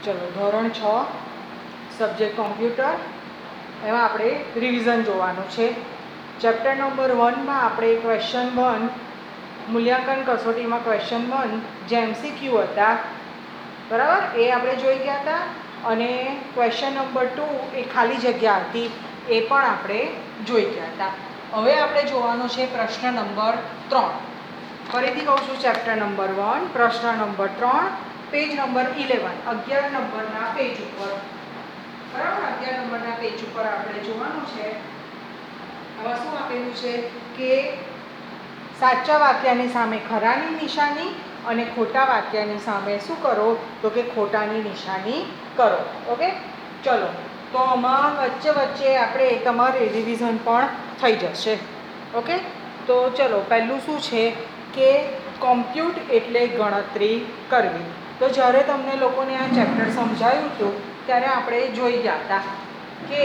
ચલો ધોરણ 6 subject computer એમાં આપણે રિવિઝન જોવાનું છે. ચેપ્ટર નંબર 1માં આપણે ક્વેશ્ચન 1 મૂલ્યાંકન કસોટીમાં ક્વેશ્ચન 1 જે MCQ હતા બરાબર એ આપણે જોઈ ગયા હતા અને ક્વેશ્ચન નંબર 2 એ ખાલી જગ્યા હતી એ પણ આપણે જોઈ ગયા હતા. હવે આપણે જોવાનું છે પ્રશ્ન નંબર 3. ફરીથી કહું છું ચેપ્ટર નંબર 1 પ્રશ્ન નંબર 3 પેજ નંબર 11 11 નંબરના પેજ ઉપર બરાબર 11 નંબરના પેજ ઉપર આપણે જોવાનું છે. આમાં શું આપેલું છે કે સાચા વાક્યની સામે ખરાની નિશાની અને ખોટા વાક્યની સામે શું કરો તો કે ખોટાની નિશાની કરો. ઓકે ચલો તો આમાં વચ્ચે વચ્ચે આપણે તમારે રિવિઝન પણ થઈ જશે. ઓકે તો ચલો પહેલું શું છે કે કોમ્પ્યુટ એટલે ગણતરી કરવી. તો જ્યારે તમને લોકોને આ ચેપ્ટર સમજાયું હતું ત્યારે આપણે જોઈ ગયા હતા કે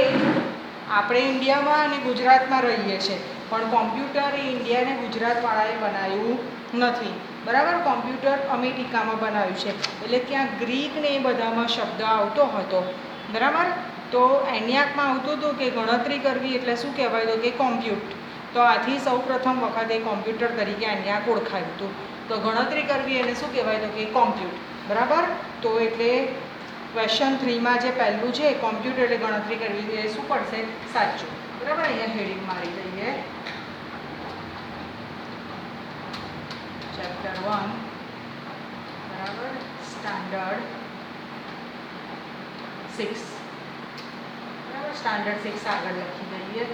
આપણે ઇન્ડિયામાં અને ગુજરાતમાં રહીએ છીએ પણ કોમ્પ્યુટર એ ઇન્ડિયા અને ગુજરાતવાળાએ બનાવ્યું નથી બરાબર. કોમ્પ્યુટર અમેરિકામાં બનાવ્યું છે એટલે ત્યાં ગ્રીક ને એ બધામાં શબ્દ આવતો હતો બરાબર. તો એન્યાકમાં આવતું હતું કે ગણતરી કરવી એટલે શું કહેવાય તો કે કોમ્પ્યુટ. તો આથી સૌ પ્રથમ વખતે કોમ્પ્યુટર તરીકે એન્યાક ઓળખાયું હતું. તો ગણતરી કરવી એને શું કહેવાય તો કે કોમ્પ્યુટ બરાબર. તો એટલે ક્વેશ્ચન 3માં જે પહેલું છે કોમ્પ્યુટર એટલે ગણતરી કરવી એ શું પડશે સાચું બરાબર. અહીંયા હેડિંગ મારી દઈએ ચેપ્ટર 1 બરાબર સ્ટાન્ડર્ડ 6 બરાબર. સ્ટાન્ડર્ડ 6 આગળ લખી દઈએ.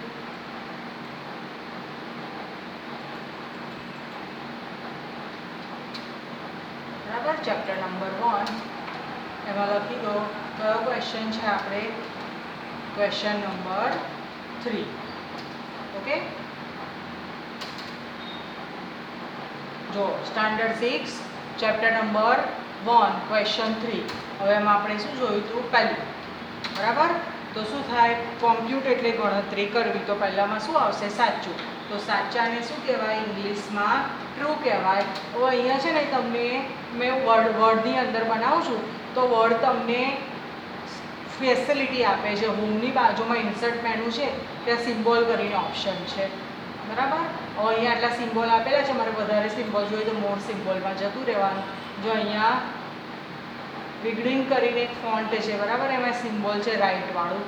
બરાબર ચેપ્ટર નંબર 1 એમાં લખી દો કયો ક્વેશ્ચન છે આપણે ક્વેશ્ચન નંબર 3. ઓકે જો સ્ટાન્ડર્ડ 6 ચેપ્ટર નંબર 1 ક્વેશ્ચન 3. હવે એમાં આપણે શું જોયું હતું પહેલું બરાબર. તો શું થાય કોમ્પ્યુટ એટલે ગણતરી કરવી. તો પહેલામાં શું આવશે સાચું. તો સાચાને શું કહેવાય ઇંગ્લિશમાં ટ્રુ કહેવાય. હવે અહીંયા છે ને તમને મેં વર્ડની અંદર બનાવું છું તો વર્ડ તમને ફેસિલિટી આપે છે. હોમની બાજુમાં ઇન્સર્ટ મેનુ છે ત્યાં સિમ્બોલ કરીને ઓપ્શન છે બરાબર. હવે અહીંયા આટલા સિમ્બોલ આપેલા છે મારે વધારે સિમ્બોલ જોઈએ તો મોર સિમ્બોલમાં જતું રહેવાનું. જો અહીંયા બિગનિંગ કરીને એક ફોન્ટ છે બરાબર એમાં સિમ્બોલ છે રાઈટવાળું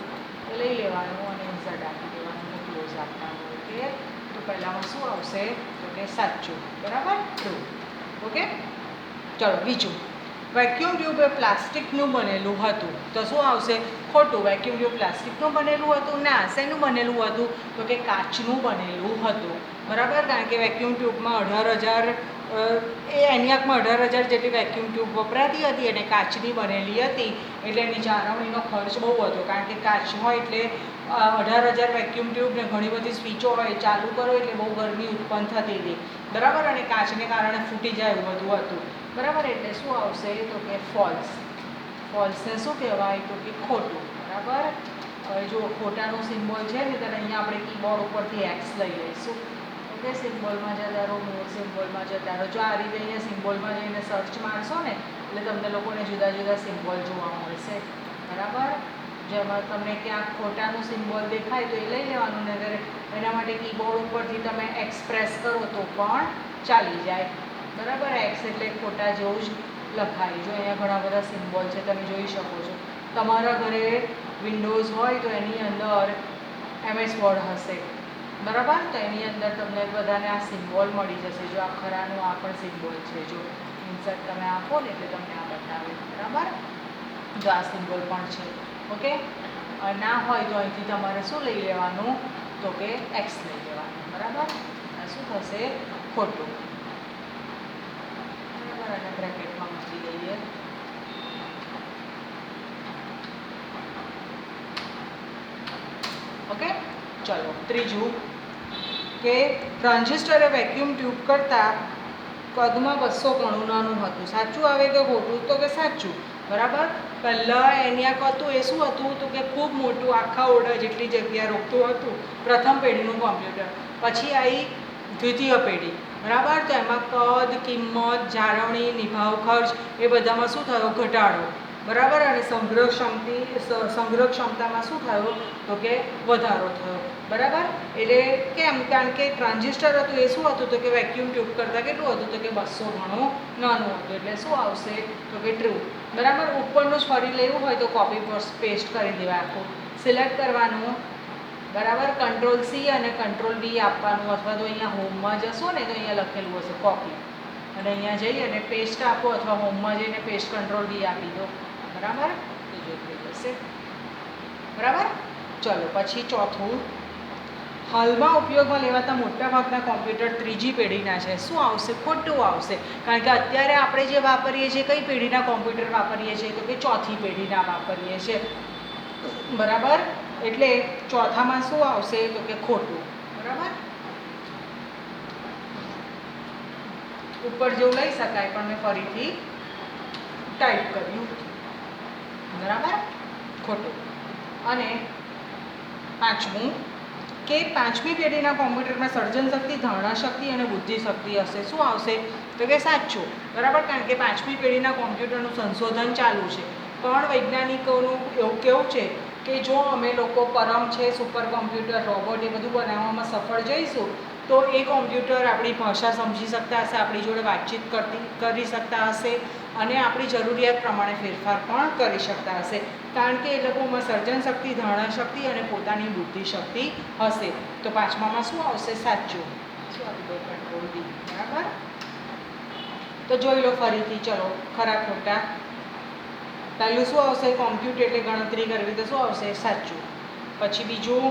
એ લઈ લેવાનું અને ઇન્સર્ટ આપી દેવાનું અને ક્લોઝ આપવાનું. ઓકે તો પહેલામાં શું આવશે તો કે સાચું બરાબર ટ્રુ. ઓકે ચલો બીજું વેક્યુમ ટ્યુબ એ પ્લાસ્ટિકનું બનેલું હતું તો શું આવશે ખોટું. વેક્યુમ ટ્યુબ પ્લાસ્ટિકનું બનેલું હતું ના શેનું બનેલું હતું તો કે કાચનું બનેલું હતું બરાબર. કારણ કે વેક્યુમ ટ્યુબમાં 18,000 એ એન્યાકમાં 18,000 જેટલી વેક્યુમ ટ્યુબ વપરાતી હતી અને કાચની બનેલી હતી એટલે એની જાળવણીનો ખર્ચ બહુ હતો. કારણ કે કાચ હોય એટલે 18,000 વેક્યુમ ટ્યુબ ને ઘણી બધી સ્વિચો હોય ચાલુ કરો એટલે બહુ ગરમી ઉત્પન્ન થતી હતી બરાબર. અને કાચને કારણે ફૂટી જાય એવું બધું હતું બરાબર. એટલે શું આવશે તો કે ફોલ્સ. ફોલ્સને શું કહેવાય તો કે ખોટું બરાબર. હવે જો ખોટાનું સિમ્બોલ છે ને ત્યારે અહીંયા આપણે કીબોર્ડ ઉપરથી એક્સ લઈ લઈશું. ઓકે સિમ્બોલમાં જતા રહો મોર સિમ્બોલમાં જતા રહો. જો આ રીતે અહીંયા સિમ્બોલમાં જઈને સર્ચ મારશો ને એટલે તમને લોકોને જુદા જુદા સિમ્બોલ જોવા મળશે બરાબર. જેમાં તમને ક્યાંક ખોટાનું સિમ્બોલ દેખાય તો એ લઈ લેવાનું ને અગર એના માટે કીબોર્ડ ઉપરથી તમે એક્સપ્રેસ કરો તો પણ ચાલી જાય બરાબર. એક્સ એટલે ખોટા જેવું જ લખાય. જો અહીંયા ઘણા બધા સિમ્બોલ છે તમે જોઈ શકો છો. તમારા ઘરે વિન્ડોઝ હોય તો એની અંદર MS વર્ડ હશે બરાબર. તો એની અંદર તમને બધાને આ સિમ્બોલ મળી જશે. જો આ ખરાનું આ પણ સિમ્બોલ છે. જો ઇન્સર્ટ તમે આપો ને એટલે તમને આ બતાવે બરાબર. જો આ સિમ્બોલ પણ છે. ઓકે ના હોય તો અહીંથી તમારે શું લઈ લેવાનું તો કે એક્સ લઈ લેવાનું બરાબર. આ શું થશે ખોટું બરાબર. અને બ્રેકેટમાં મૂકી દઈએ. ઓકે ચલો ત્રીજું કે ટ્રાન્ઝિસ્ટર એ વેક્યુમ ટ્યુબ કરતાં કદમાં 200 ગણું નાનું હતું. સાચું આવે કે ખોટું તો કે સાચું બરાબર. પહેલાં એન્યાક હતું એ શું હતું તો કે ખૂબ મોટું આખા ઓરડા જેટલી જગ્યા રોકતું હતું પ્રથમ પેઢીનું કોમ્પ્યુટર. પછી આવી દ્વિતીય પેઢી બરાબર. તો એમાં કદ કિંમત જાળવણી નિભાવ ખર્ચ એ બધામાં શું થયો ઘટાડો બરાબર. અને સંગ્રહ ક્ષમતામાં શું થયું તો કે વધારો થયો. બરાબર. એટલે કેમ? કારણ કે ટ્રાન્ઝિસ્ટર હતું એ શું હતું તો કે વેક્યુમ ટ્યુબ કરતાં કેટલું હતું તો કે 200 ગણું નાનું હતું. એટલે શું આવશે તો કે ટ્રુ. બરાબર. ઉપરનું જ ફરી લેવું હોય તો કોપી પેસ્ટ કરી દેવાય આખું. સિલેક્ટ કરવાનું. બરાબર. કંટ્રોલ C અને કંટ્રોલ V આપવાનું, અથવા તો અહીંયા હોમમાં જશો ને તો અહીંયા લખેલું હશે કોપી, અને અહીંયા જઈ અને પેસ્ટ આપો, અથવા હોમમાં જઈને પેસ્ટ કંટ્રોલ V આપી દો. બરાબર. તો જો થઈ જશે. બરાબર. ચલો પછી ચોથું, હાલમાં ઉપયોગમાં લેવાતા મોટાભાગના કોમ્પ્યુટર ત્રીજી પેઢીના છે. શું આવશે? ખોટું આવશે. કારણ કે અત્યારે આપણે જે વાપરીએ છીએ કઈ પેઢીના કોમ્પ્યુટર વાપરીએ છીએ તો કે ચોથી પેઢીના વાપરીએ છીએ. બરાબર. એટલે ચોથામાં શું આવશે તો કે ખોટું. બરાબર. ઉપર જેવું લઈ શકાય પણ મેં ફરીથી ટાઈપ કર્યું. બરાબર. ખોટું. અને પાંચમું કે પાંચમી પેઢીના કોમ્પ્યુટરમાં સર્જન શક્તિ, ધારણા શક્તિ અને બુદ્ધિ શક્તિ હશે. શું આવશે તો કે સાચું. બરાબર. કારણ કે પાંચમી પેઢીના કોમ્પ્યુટરનું સંશોધન ચાલુ છે, પણ વૈજ્ઞાનિકોનું એવું કેવું છે કે જો અમે લોકો પરમ છે, સુપર કોમ્પ્યુટર, રોબોટ એ બધું બનાવવામાં સફળ જઈશું તો એ કોમ્પ્યુટર આપણી ભાષા સમજી શકતા હશે, આપણી જોડે વાતચીત કરી શકતા હશે, અને આપણી જરૂરિયાત પ્રમાણે ફેરફાર પણ કરી શકતા હશે. કારણ કે એ લોકોમાં સર્જન શક્તિ, ધારણા શક્તિ અને પોતાની બુદ્ધિ શક્તિ હશે. તો પાંચમામાં શું આવશે? સાચું. શું આપી દો? Control D. બરાબર. તો જોઈ લો ફરીથી. ચલો ખરા ખોટા. પહેલું શું આવશે? કોમ્પ્યુટ એટલે ગણતરી કરવી, તો શું આવશે? સાચું. પછી બીજું,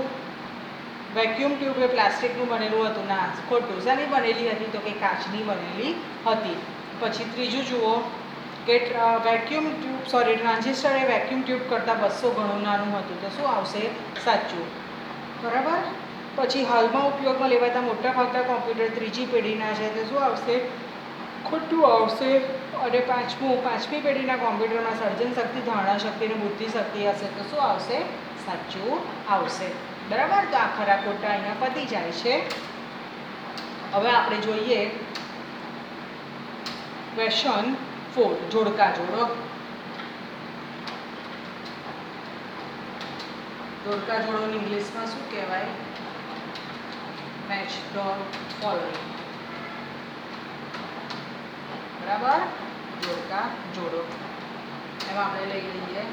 વેક્યુમ ટ્યુબ એ પ્લાસ્ટિકનું બનેલું હતું. ના, ખોટું. શાની બનેલી હતી તો કે કાચની બનેલી હતી. પછી ત્રીજું જુઓ કે ટ્રાન્ઝિસ્ટર એ વેક્યુમ ટ્યુબ કરતાં 200 ગણું નાનું હતું. તો શું આવશે? સાચું. બરાબર. પછી હાલમાં ઉપયોગમાં લેવાતા મોટાભાગના કોમ્પ્યુટર ત્રીજી પેઢીના છે. તો શું આવશે? ખોટું આવશે. અને પાંચમી પેઢીના કોમ્પ્યુટરમાં સર્જન શક્તિ, ધારણા શક્તિ અને બુદ્ધિ શક્તિ હશે. તો શું આવશે? સાચું આવશે. બરાબર. તો આ ખરા ખોટા અહીંયા પતી જાય છે. હવે આપણે જોઈએ ક્વેશ્ચન 4, જોડકા જોડો. જોડકા જોડોને ઇંગ્લિશમાં શું કહેવાય? Match the following. બરાબર. જોડકા જોડો. એમાં આપણે લઈ લઈએ,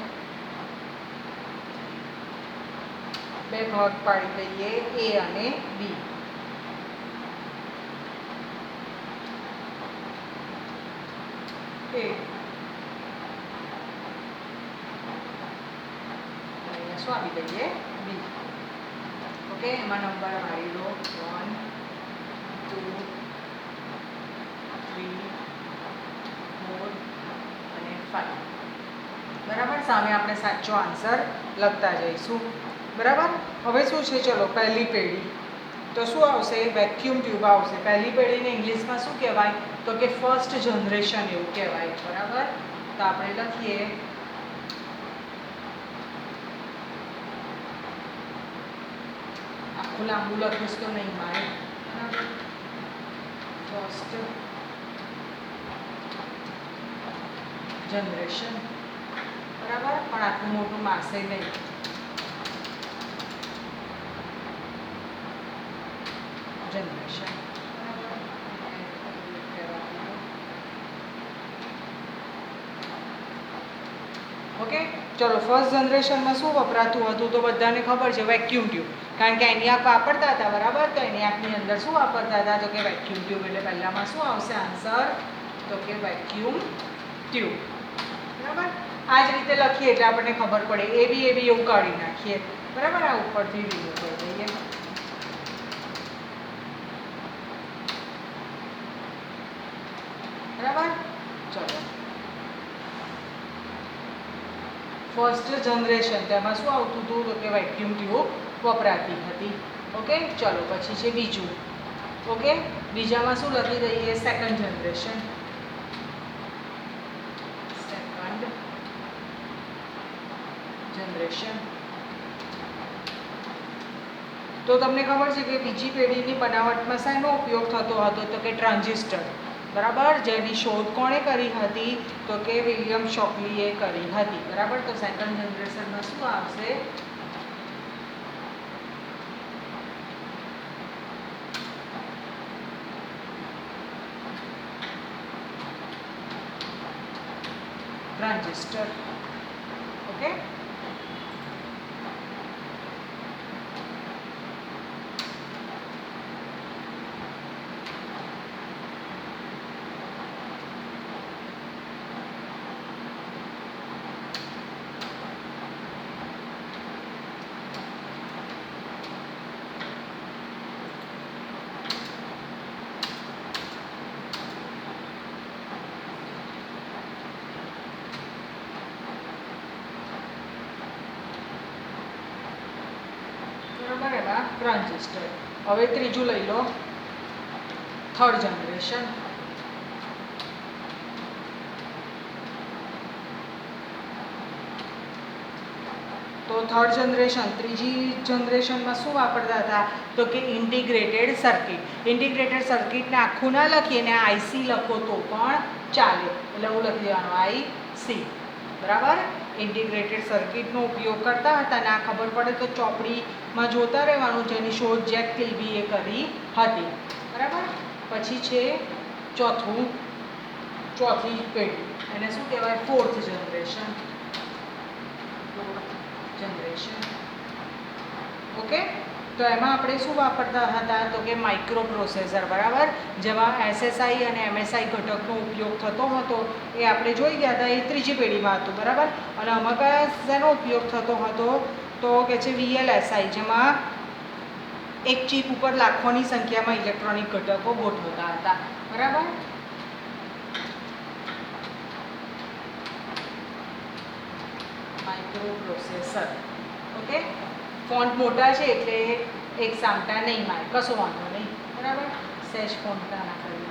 બે ભાગ પાડી દઈએ, A અને B. અહીંયા શું આપી દઈએ? B. ઓકે. એમાં નંબર મારી દો 1, 2, 3, 4 અને 5. બરાબર. સામે આપણે સાચો આન્સર લખતા જઈશું. બરાબર. હવે શું છે? ચલો પહેલી પેઢી. તો શું આવશે? વેક્યુમ ટ્યુબ આવશે. પહેલી પેઢીને ઇંગ્લિશમાં શું કહેવાય તો કે ફર્સ્ટ જનરેશન એવું કહેવાય. બરાબર. તો આપણે લખીએ આખું લાંબુ લખીશ તો નહીં મારે. બરાબર. First generation. બરાબર. પણ આટલું મોટું માસે નહીં. જનરેશન. ઓકે. ચલો ફર્સ્ટ જનરેશનમાં શું વપરાતું હતું તો બધાને ખબર છે, વેક્યુમ ટ્યુબ. કારણ કે એનિયાક વાપરતા હતા. બરાબર. તો એનિયાકની અંદર શું વાપરતા હતા તો કે વેક્યુમ ટ્યુબ. એટલે પહેલામાં શું આવશે આન્સર તો કે વેક્યુમ ટ્યુબ. બરાબર. આ જ રીતે લખીએ એટલે આપણને ખબર પડે. એ બી એવું કાઢી નાખીએ. બરાબર. આ ઉપરથી રિમૂવ કરી દઈએ. બરાબર. ચલો ફર્સ્ટ જનરેશન, તેમાં શું આવતું હતું તો કે વેક્યુમ ટ્યુબ વપરાતી હતી. ઓકે. ચલો પછી છે બીજું. ઓકે. બીજામાં શું લખી દઈએ? Second generation. Second generation. તો તમને ખબર છે કે બીજી પેઢીની બનાવટમાં શાનો ઉપયોગ થતો હતો તો કે ટ્રાન્ઝિસ્ટર. બરાબર, જેની શોધ કોણે કરી હતી તો કે વિલિયમ શોકલીએ કરી હતી. બરાબર, તો સેકન્ડ જનરેશનમાં શું આવશે? ટ્રાન્ઝિસ્ટર. ઓકે, બરાબર, એમાં ટ્રાન્ઝિસ્ટર. હવે ત્રીજું લઈ લો, થર્ડ જનરેશન. તો થર્ડ જનરેશન, ત્રીજી જનરેશનમાં શું વાપરતા હતા તો કે ઇન્ટિગ્રેટેડ સર્કિટ. ઇન્ટિગ્રેટેડ સર્કિટને આખું ના લખીએ ને આઈસી લખો તો પણ ચાલે, એટલે એવું લખી દેવાનું આઈસી. બરાબર, ઇન્ટિગ્રેટેડ સર્કિટનો ઉપયોગ કરતા હતા ને આ ખબર પડે તો ચોપડીમાં જોતા રહેવાનું, જેની શોધ જેક કિલ્બીએ કરી હતી. બરાબર, પછી છે ચોથી પેઢી, એને શું કહેવાય? Fourth generation. ઓકે, તો એમાં આપણે શું વાપરતા હતા તો કે માઇક્રો પ્રોસેસર. બરાબર, જેમાં એસએસઆઈ અને એમએસઆઈ ઘટકનો ઉપયોગ થતો હતો એ આપણે જોઈ ગયા હતા, એ ત્રીજી પેઢીમાં હતું. બરાબર, અને આમાં કયા શેનો ઉપયોગ થતો હતો તો કે છે વીએલએસઆઈ, જેમાં એક ચીપ ઉપર લાખોની સંખ્યામાં ઇલેક્ટ્રોનિક ઘટકો ગોઠવતા હતા. બરાબર, માઇક્રો પ્રોસેસર. ઓકે, ફોન્ટ મોટા છે એટલે એક સામટા નહીં મારે, કશો વાંધો નહીં. બરાબર, સેજ ફોન્ટ નાના કરી દઈએ.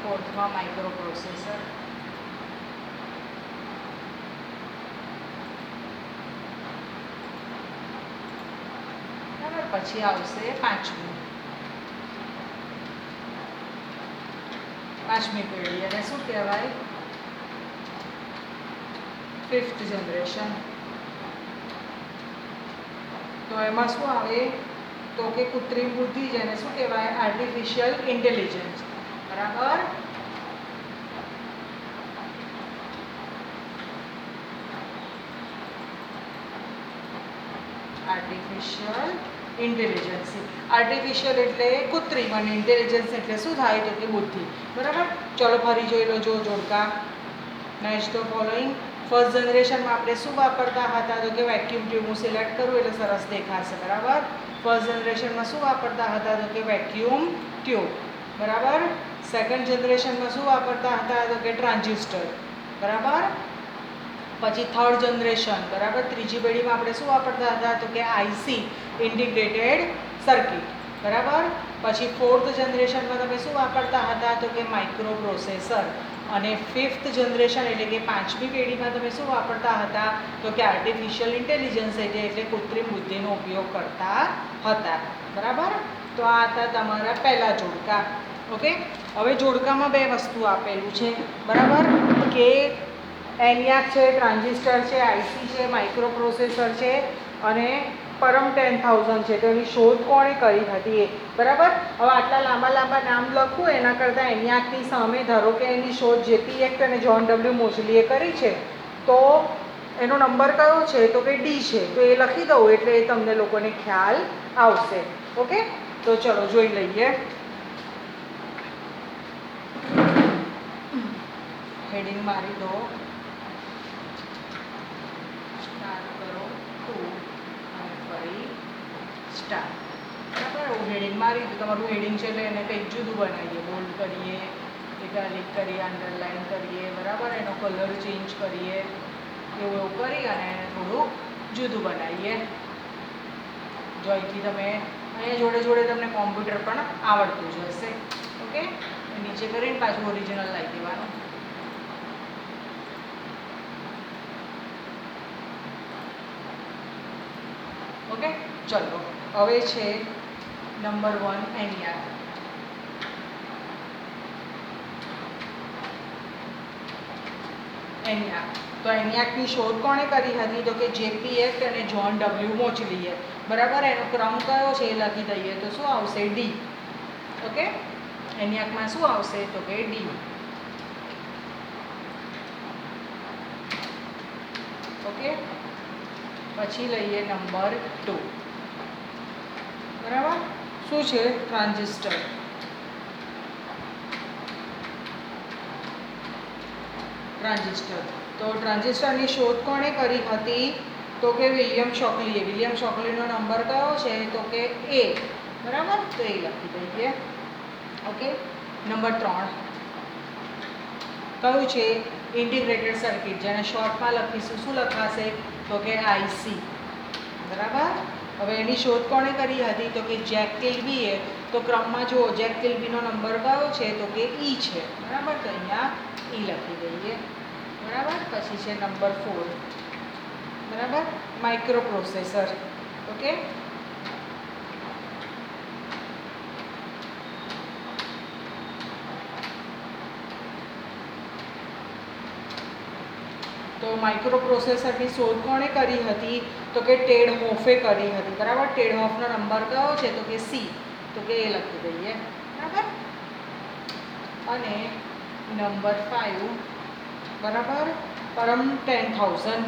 ફોર્થમાં માઇક્રો પ્રોસેસર. બરાબર, પછી આવશે પાંચમી પેઢી, અને શું કહેવાય? Fifth generation. તો એમાં શું આવે તો કે કૃત્રિમ બુદ્ધિ, જેને શું કહેવાય? Artificial intelligence. બરાબર, આર્ટિફિશિયલ ઇન્ટેલિજન્સ. આર્ટિફિશિયલ એટલે કૃત્રિમ અને ઇન્ટેલિજન્સ એટલે શું થાય તો કે બુદ્ધિ. બરાબર, ચલો ફરી જોઈ લો જો જોડકા. Next the following. ફર્સ્ટ જનરેશનમાં આપણે શું વાપરતા હતા તો કે વેક્યુમ ટ્યુબ. હું સિલેક્ટ કરું એટલે સરસ દેખાશે. બરાબર, ફર્સ્ટ જનરેશનમાં શું વાપરતા હતા તો કે વેક્યુમ ટ્યુબ. બરાબર, સેકન્ડ જનરેશનમાં શું વાપરતા હતા તો કે ટ્રાન્ઝિસ્ટર. બરાબર, પછી થર્ડ જનરેશન. બરાબર, ત્રીજી પેઢીમાં આપણે શું વાપરતા હતા તો કે આઈસી, ઇન્ટિગ્રેટેડ સર્કિટ. બરાબર, પછી ફોર્થ જનરેશનમાં તમે શું વાપરતા હતા તો કે માઇક્રો પ્રોસેસર. અને ફિફ્થ જનરેશન એટલે કે પાંચમી પેઢીમાં તમે શું વાપરતા હતા તો કે આર્ટિફિશિયલ ઇન્ટેલિજન્સ, એટલે કૃત્રિમ બુદ્ધિનો ઉપયોગ કરતા હતા. બરાબર, તો આ હતા તમારા પહેલા જોડકા. ઓકે, હવે જોડકામાં બે વસ્તુ આપેલું છે. બરાબર, કે એનિયાક છે, ટ્રાન્ઝિસ્ટર છે, આઈસી છે, માઇક્રો પ્રોસેસર છે અને પરમ 10,000 છે. તો એની શોધ કોણે કરી હતી એ. બરાબર, હવે આટલા લાંબા નામ લખું એના કરતાં એનિયાકની સામે ધારો કે એની શોધ જેપી એક્ટ અને જ્હોન ડબલ્યુ મોઝલીએ કરી છે, તો એનો નંબર કયો છે તો કે ડી છે. તો એ લખી દઉં એટલે એ તમને લોકોને ખ્યાલ આવશે. ઓકે, તો ચલો જોઈ લઈએ. હેડિંગ મારી દો, સ્ટાર્ટ કરો 2 અને ફરી સ્ટાર્ટ. બરાબર, હું હેડિંગ મારી દઉં. તમારું હેડિંગ છે એટલે એને કંઈક જુદું બનાવીએ, બોલ્ડ કરીએ, ઇટાલિક કરીએ, અંડરલાઇન કરીએ, બરાબર, એનો કલર ચેન્જ કરીએ, એવું એવું કરી અને એને થોડું જુદું બનાવીએ. જો અહીંથી તમે અહીંયા જોડે જોડે તમને કોમ્પ્યુટર પણ આવડતું જ હશે. ઓકે, નીચે કરીને પાછું ઓરિજિનલ લાવી દેવાનું. ઓકે, ચલો હવે છે નંબર 1 એનિયાક. એનિયાક, તો એનિયાકની શોધ કોણે કરી હતી? તો કે જેપી એક્ટ અને જ્હોન ડબલ્યુ મોચલીએ. બરાબર, એનો ક્રમ કયો છે એ લખી દઈએ તો શું આવશે? ડી. ઓકે, એનિયાકમાં શું આવશે? તો કે ડી. ઓકે, પછી લઈએ નંબર 2. બરાબર, શું છે? ટ્રાન્ઝિસ્ટર. ટ્રાન્ઝિસ્ટર, તો ટ્રાન્ઝિસ્ટરની શોધ કોણે કરી હતી? તો કે વિલિયમ શોકલીએ. વિલિયમ શોકલીનો નંબર કયો છે? તો કે એ. બરાબર, તો એ લખી દઈએ. ઓકે, નંબર 3 કયું છે? ઇન્ટિગ્રેટેડ સર્કિટ, જેને શોર્ટમાં લખીશું. શું લખાશે? તો કે આઈસી. બરાબર, હવે એની શોધ કોણે કરી હતી? તો કે જેક કિલ્બીએ. તો ક્રમમાં જુઓ, જેક કિલ્બીનો નંબર કયો છે? તો કે ઈ છે. બરાબર, તો અહીંયા ઈ લખી દઈએ. બરાબર, પછી છે નંબર 4. બરાબર, માઇક્રો પ્રોસેસર. ઓકે, તો માઇક્રો પ્રોસેસરની શોધ કોણે કરી હતી? તો કે ટેડ હોફે કરી હતી. બરાબર, ટેડ હોફનો નંબર કયો છે? તો કે સી. તો કે એ લખી દઈએ. બરાબર, અને નંબર 5, બરાબર, પરમ 10,000.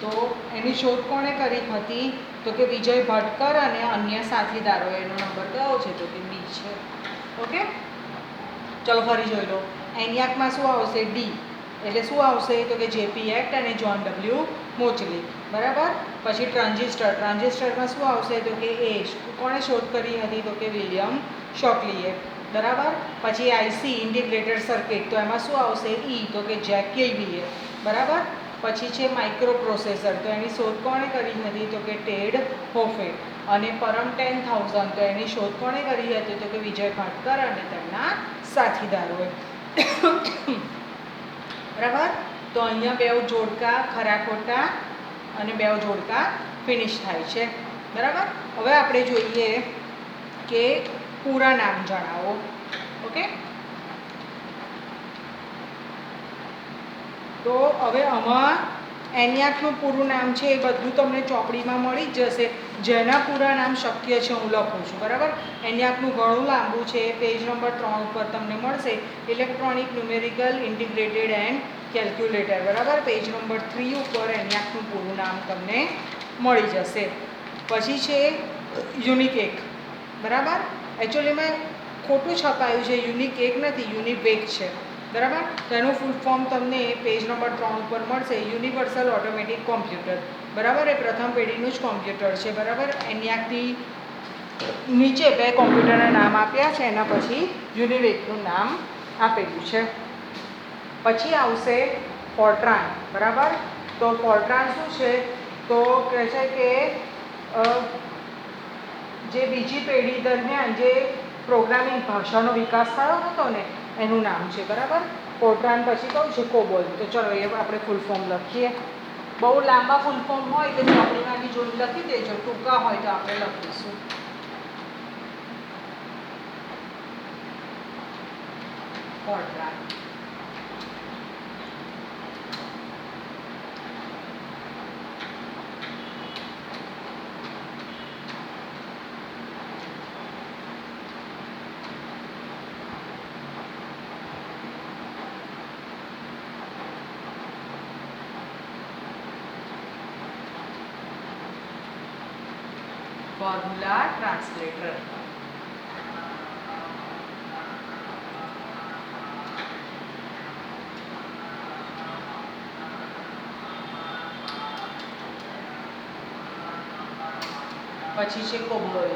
તો એની શોધ કોણે કરી હતી? તો કે વિજય ભટકર અને અન્ય સાથીદારો. એનો નંબર કયો છે? તો કે બી છે. ઓકે, ચલો ફરી જોઈ લો. એનિયાકમાં શું આવશે? ડી. એટલે શું આવશે? તો કે જેપી એક્ટ અને જ્હોન ડબલ્યુ મોચલી. બરાબર, પછી ટ્રાન્ઝિસ્ટર. ટ્રાન્ઝિસ્ટરમાં શું આવશે? તો કે એ. કોણે શોધ કરી હતી? તો કે વિલિયમ શોકલીએ. બરાબર, પછી આઈસી ઇન્ટિગ્રેટેડ સર્કિટ, તો એમાં શું આવશે? ઈ. તો કે જેક કિલ્બીએ. બરાબર, પછી છે માઇક્રો પ્રોસેસર, તો એની શોધ કોણે કરી હતી? તો કે ટેડ હોફે. અને પરમ 10,000, તો એની શોધ કોણે કરી હતી? તો કે વિજય ભાટકર અને તેમના સાથીદારોએ. બરાબર, તો અહીંયા 2 જોડકા ખરા ખોટા અને 2 જોડકા ફિનિશ થાય છે. બરાબર, હવે આપણે જોઈએ કે પૂરા નામ જણાવો. ઓકે, તો હવે આમાં એનિયાકનું પૂરું નામ છે એ બધું તમને ચોપડીમાં મળી જ જશે. જેના પૂરા નામ શક્ય છે હું લખું છું. બરાબર, એનિયાકનું ઘણું લાંબુ છે. પેજ નંબર 3 ઉપર તમને મળશે. Electronic numerical integrated and calculator. બરાબર, પેજ નંબર 3 ઉપર એનિયાકનું પૂરું નામ તમને મળી જશે. પછી છે યુનિક 1. બરાબર, એકચ્યુઅલીમાં ખોટું છપાયું છે. યુનિક 1 નથી, યુનિવેક છે. બરાબર, તો એનું ફૂલ ફોર્મ તમને પેજ નંબર 3 ઉપર મળશે. Universal automatic computer. બરાબર, એ પ્રથમ પેઢીનું જ કોમ્પ્યુટર છે. બરાબર, એનિયાકથી નીચે 2 કોમ્પ્યુટરના નામ આપ્યા છે, એના પછી યુનિવેકનું નામ આપેલું છે. પછી આવશે ફોર્ટ્રાન. બરાબર, તો ફોર્ટ્રાન શું છે? તો કહે છે કે જે બીજી પેઢી દરમિયાન જે પ્રોગ્રામિંગ ભાષાનો વિકાસ થયો હતો ને, એનું નામ છે. બરાબર, ફોર્ટ્રાન પછી કયું છે? કોબોલ. તો ચલો એ આપણે ફૂલ ફોર્મ લખીએ. બહુ લાંબા ફૂલ ફોર્મ હોય તો ચોપડીમાંથી જોઈને લખી દેજો, ટૂંકા હોય તો આપણે લખીશું. ફોર્ટ્રાન. Formula translator. પછી છે કોબોલ,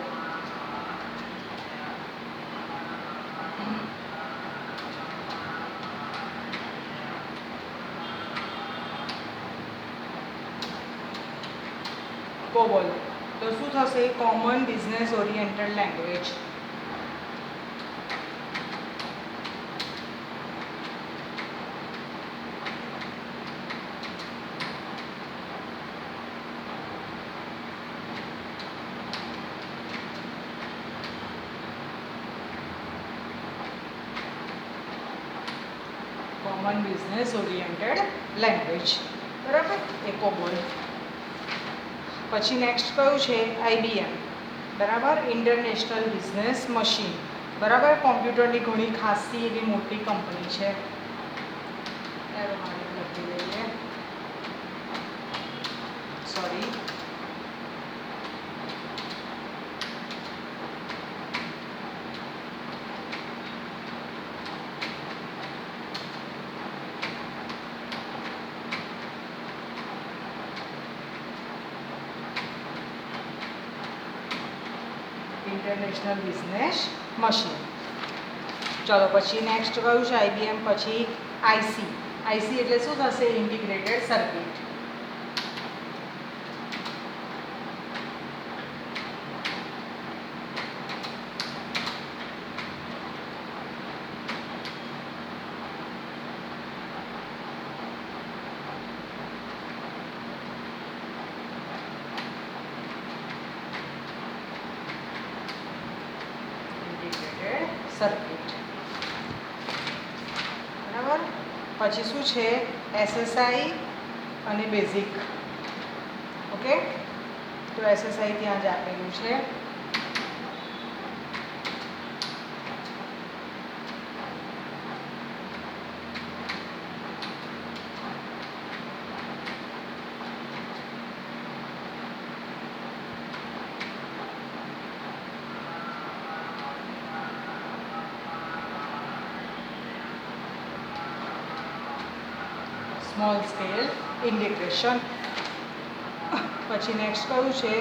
કોબોલ તો શું થશે? Common business oriented language. Common business oriented language, બરાબર, એ કોબોલ. પછી નેક્સ્ટ કયું છે? IBM, બરાબર, ઇન્ટરનેશનલ બિઝનેસ મશીન, બરાબર, કોમ્પ્યુટરની ઘણી ખાસી એવી મોટી કંપની છે. લખી લઈએ, સોરી. International business machine. ચલો પછી નેક્સ્ટ કયું છે? IBM. પછી IC. IC એટલે શું થશે? Integrated circuit. સર્કિટ, બરાબર. પછી શું છે? SSI અને બેઝિક. ઓકે, તો SSI ત્યાં જ આપેલું છે. Small scale integration. પછી નેક્સ્ટ કયું છે?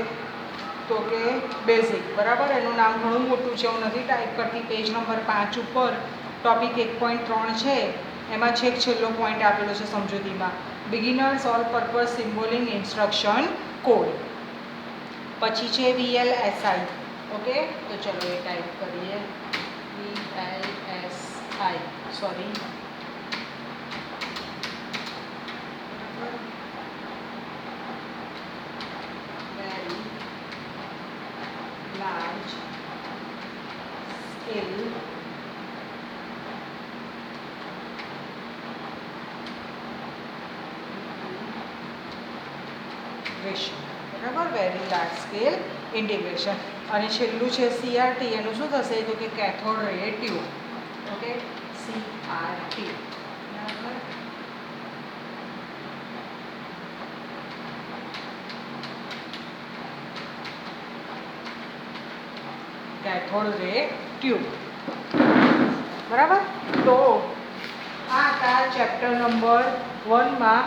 તો કે બેઝિક, બરાબર. એનું નામ ઘણું મોટું છે, હું નથી ટાઈપ કરતી. પેજ નંબર 5 ઉપર ટોપિક 1.3 છે, એમાં છેક છેલ્લો પોઈન્ટ આપેલો છે સમજૂતીમાં. Beginners all purpose symbolic instruction code. પછી છે VLSI. ઓકે, તો ચલો એ ટાઈપ કરીએ. VLSI, sorry. large scale integration, બરાબર, વેરી લાર્જ સ્કેલ ઇન્ટિગ્રેશન. અને છેલ્લું છે CRT. એનું શું થશે? તો કે કેથોડ રે ટ્યુબ. ઓકે, CRT, બરાબર. કેથોડ રે ટ્યુબ, બરાબર. તો આ હતા ચેપ્ટર નંબર 1માં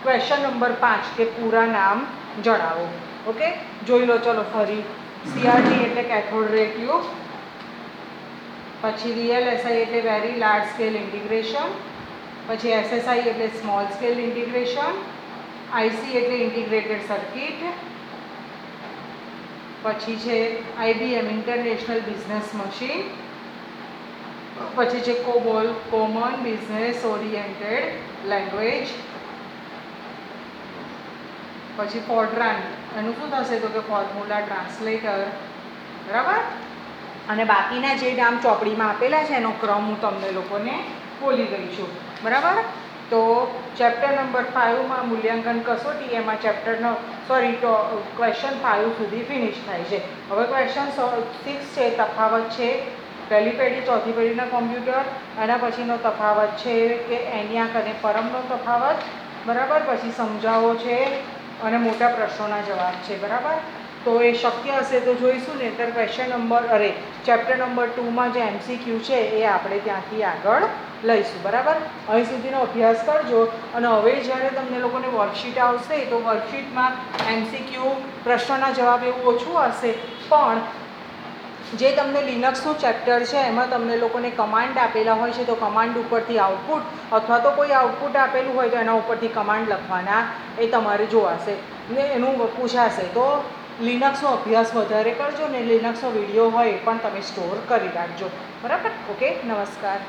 ક્વેશ્ચન નંબર 5 કે પૂરા નામ જણાવો. ઓકે, જોઈ લો ચલો ફરી. CRT એટલે કેથોડ રે ટ્યુબ. પછી VLSI એટલે વેરી લાર્જ સ્કેલ ઇન્ટિગ્રેશન. પછી SSI એટલે સ્મોલ સ્કેલ ઇન્ટિગ્રેશન. IC એટલે ઇન્ટિગ્રેટેડ સર્કિટ. પછી છે IBM, ઇન્ટરનેશનલ બિઝનેસ મશીન. પછી છે કોબોલ, કોમન બિઝનેસ ઓરિએન્ટેડ લેંગ્વેજ. પછી ફોર્ટ્રાન, એનું શું થશે? તો કે ફોર્મ્યુલા ટ્રાન્સલેટર, બરાબર. અને બાકીના જે નામ ચોપડીમાં આપેલા છે એનો ક્રમ હું તમને લોકોને બોલી ગઈ છું, બરાબર. તો ચેપ્ટર નંબર 5માં મૂલ્યાંકન કસોટી, એમાં ક્વેશ્ચન 5 સુધી ફિનિશ થાય છે. હવે ક્વેશ્ચન 6 છે, તફાવત છે. પહેલી પેઢી, ચોથી પેઢીના કોમ્પ્યુટર. એના પછીનો તફાવત છે કે એન્યાક અને પરમનો તફાવત, બરાબર. પછી સમજાવો છે અને મોટા પ્રશ્નોના જવાબ છે, બરાબર. તો એ શક્ય હશે તો જોઈશું, નહીંતર ચેપ્ટર નંબર 2માં જે MCQ છે એ આપણે ત્યાંથી આગળ લઈશું. બરાબર, અહીં સુધીનો અભ્યાસ કરજો. અને હવે જ્યારે તમને લોકોને વર્કશીટ આવશે તો વર્કશીટમાં MCQ પ્રશ્નના જવાબ એવું ઓછું હશે, પણ જે તમને લિનક્સનું ચેપ્ટર છે એમાં તમને લોકોને કમાન્ડ આપેલા હોય છે, તો કમાન્ડ ઉપરથી આઉટપુટ અથવા તો કોઈ આઉટપુટ આપેલું હોય તો એના ઉપરથી કમાન્ડ લખવાના, એ તમારે જોવાશે ને એનું પૂછાશે. તો લિનક્સનો અભ્યાસ વધારે કરજો ને લિનક્સનો વિડીયો હોય એ પણ તમે સ્ટોર કરી રાખજો. બરાબર, ઓકે, નમસ્કાર.